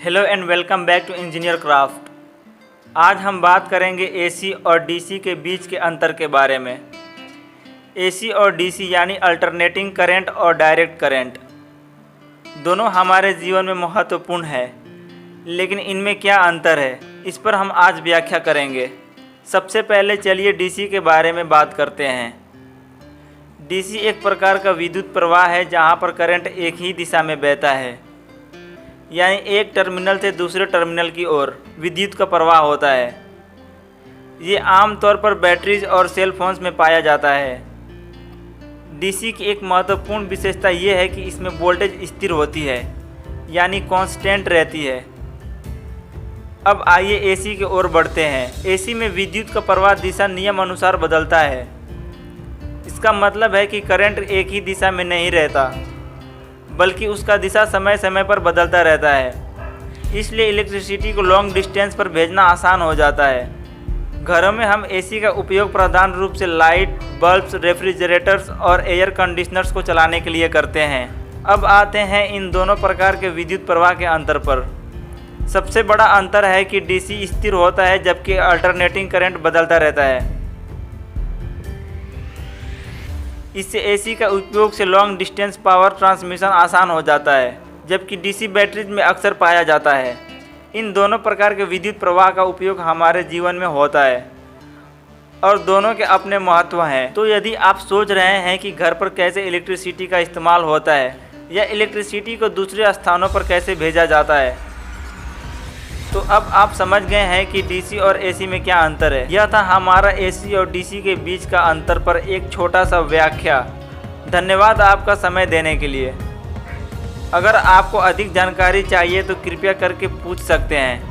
Hello and welcome back to Engineer Craft. आज हम बात करेंगे एसी और डीसी के बीच के अंतर के बारे में। एसी और डीसी यानी अल्टरनेटिंग करंट और डायरेक्ट करंट दोनों हमारे जीवन में महत्वपूर्ण है, लेकिन इनमें क्या अंतर है, इस पर हम आज व्याख्या करेंगे। सबसे पहले चलिए डीसी के बारे में बात करते हैं। डीसी एक प्रकार का विद्युत प्रवाह है जहां पर करंट एक ही दिशा में बहता है, यानी एक टर्मिनल से दूसरे टर्मिनल की ओर विद्युत का प्रवाह होता है। ये आमतौर पर बैटरीज और सेल फोन्स में पाया जाता है। डीसी की एक महत्वपूर्ण विशेषता ये है कि इसमें वोल्टेज स्थिर होती है, यानी कांस्टेंट रहती है। अब आइए एसी की ओर बढ़ते हैं। एसी में विद्युत का प्रवाह दिशा नियम अनुसार बदलता है। इसका मतलब है कि करंट एक ही दिशा में नहीं रहता, बल्कि उसका दिशा समय समय पर बदलता रहता है। इसलिए इलेक्ट्रिसिटी को लॉन्ग डिस्टेंस पर भेजना आसान हो जाता है। घरों में हम एसी का उपयोग प्रधान रूप से लाइट, बल्ब्स, रेफ्रिजरेटर्स और एयर कंडीशनर्स को चलाने के लिए करते हैं। अब आते हैं इन दोनों प्रकार के विद्युत प्रवाह के अंतर पर। सबसे बड़ा अंतर है कि डीसी स्थिर होता है जबकि अल्टरनेटिंग करंट बदलता रहता है। इससे एसी का उपयोग से लॉन्ग डिस्टेंस पावर ट्रांसमिशन आसान हो जाता है, जबकि डीसी बैटरीज में अक्सर पाया जाता है। इन दोनों प्रकार के विद्युत प्रवाह का उपयोग हमारे जीवन में होता है और दोनों के अपने महत्व हैं। तो यदि आप सोच रहे हैं कि घर पर कैसे इलेक्ट्रिसिटी का इस्तेमाल होता है या इलेक्ट्रिसिटी को दूसरे स्थानों पर कैसे भेजा जाता है, तो अब आप समझ गए हैं कि डीसी और एसी में क्या अंतर है। यह था हमारा एसी और डीसी के बीच का अंतर पर एक छोटा सा व्याख्या। धन्यवाद आपका समय देने के लिए। अगर आपको अधिक जानकारी चाहिए तो कृपया करके पूछ सकते हैं।